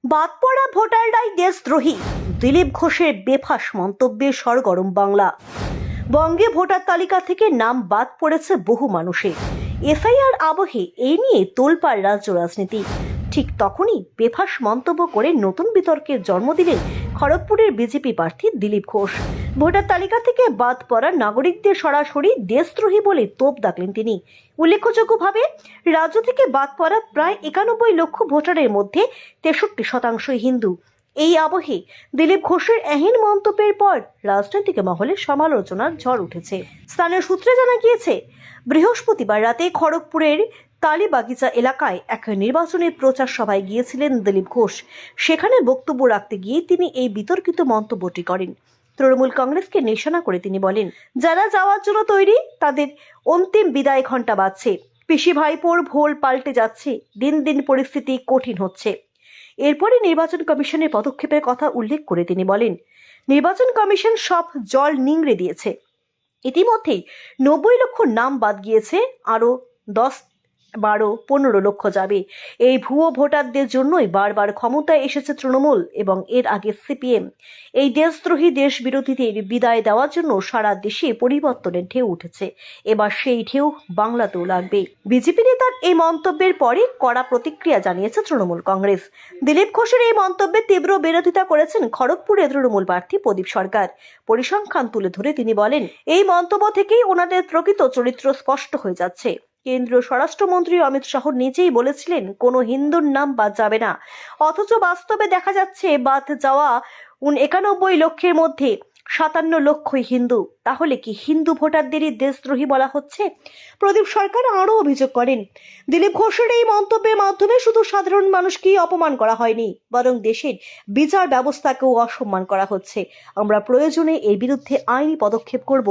বাদ পড়া ভোটাররাই দেশদ্রোহী, দিলীপ ঘোষের বেফাঁস মন্তব্যে সরগরম বাংলা। বঙ্গে ভোটার তালিকা থেকে নাম বাদ পড়েছে বহু মানুষের। এফআইআর আবহে এই নিয়ে তোলপাড় রাজ্য রাজনীতি। ঠিক তখনই বেফাঁস মন্তব্য করে নতুন বিতর্কের জন্ম দিলেন খড়গপুরের বিজেপি প্রার্থী দিলীপ ঘোষ। ভোটার তালিকা থেকে বাদ পড়া নাগরিকদের সরাসরি দেশদ্রোহী বলে তোপ দাগলেন তিনি। উল্লেখযোগ্যভাবে রাজ্য থেকে বাদ পড়া প্রায় 91 লক্ষ ভোটারের মধ্যে 63% হিন্দু। এই আবহে দিলীপ ঘোষের এহেন মন্তব্যের পর রাজনৈতিক মহলে সমালোচনার ঝড় উঠেছে। স্থানীয় সূত্রে জানা গিয়েছে, বৃহস্পতিবার রাতে খড়গপুরের তালিবাগিচা এলাকায় এক নির্বাচনী প্রচার সভায় গিয়েছিলেন দিলীপ ঘোষ। সেখানে বক্তব্য রাখতে গিয়ে তিনি এই বিতর্কিত মন্তব্যটি করেন। তৃণমূল কংগ্রেসকে নিশানা করে তিনি বলেন, যারা যাওয়ার জন্য তৈরি তাদের অন্তিম বিদায় ঘণ্টা বাজছে। পিসি ভাইপোর ভোল পাল্টে যাচ্ছে, দিন দিন পরিস্থিতি কঠিন হচ্ছে। এরপরে নির্বাচন কমিশনের পদক্ষেপের কথা উল্লেখ করে তিনি বলেন, নির্বাচন কমিশন সব জল নিংড়ে দিয়েছে। ইতিমধ্যেই 90 লক্ষ নাম বাদ গিয়েছে, আরো 10, 12, 15 লক্ষ যাবে। এই ভুয়ো ভোটারদের জন্যই বারবার ক্ষমতায় এসেছে তৃণমূল এবং এর আগে সিপিএম। এই দেশদ্রোহী দেশ বিরোধীদের বিদায় দেওয়ার জন্য সারা দেশে পরিবর্তনের ঢেউ উঠেছে। এবার সেই ঢেউ বাংলাতেও লাগবে। বিজেপি নেতার এই মন্তব্যের পরে কড়া প্রতিক্রিয়া জানিয়েছে তৃণমূল কংগ্রেস। দিলীপ ঘোষের এই মন্তব্যে তীব্র বিরোধিতা করেছেন খড়গপুরের তৃণমূল প্রার্থী প্রদীপ সরকার। পরিসংখ্যান তুলে ধরে তিনি বলেন, এই মন্তব্য থেকেই ওনাদের প্রকৃত চরিত্র স্পষ্ট হয়ে যাচ্ছে। কেন্দ্রীয় স্বরাষ্ট্রমন্ত্রী অমিত শাহ নিজেই বলেছিলেন কোনো হিন্দুর নাম বাদ যাবে না, অথচ বাস্তবে দেখা যাচ্ছে বাদ যাওয়া 91 লক্ষের মধ্যে 57 লক্ষই হিন্দু। তাহলে কি হিন্দু ভোটারদেরই দেশদ্রোহী বলা হচ্ছে? প্রদীপ সরকার আরও অভিযোগ করেন, দিলীপ ঘোষের এই মন্তব্যের মাধ্যমে শুধু সাধারণ মানুষকেই অপমান করা হয়নি, বরং দেশের বিচার ব্যবস্থাকেও অসম্মান করা হচ্ছে। আমরা প্রয়োজনে এর বিরুদ্ধে আইনি পদক্ষেপ করব।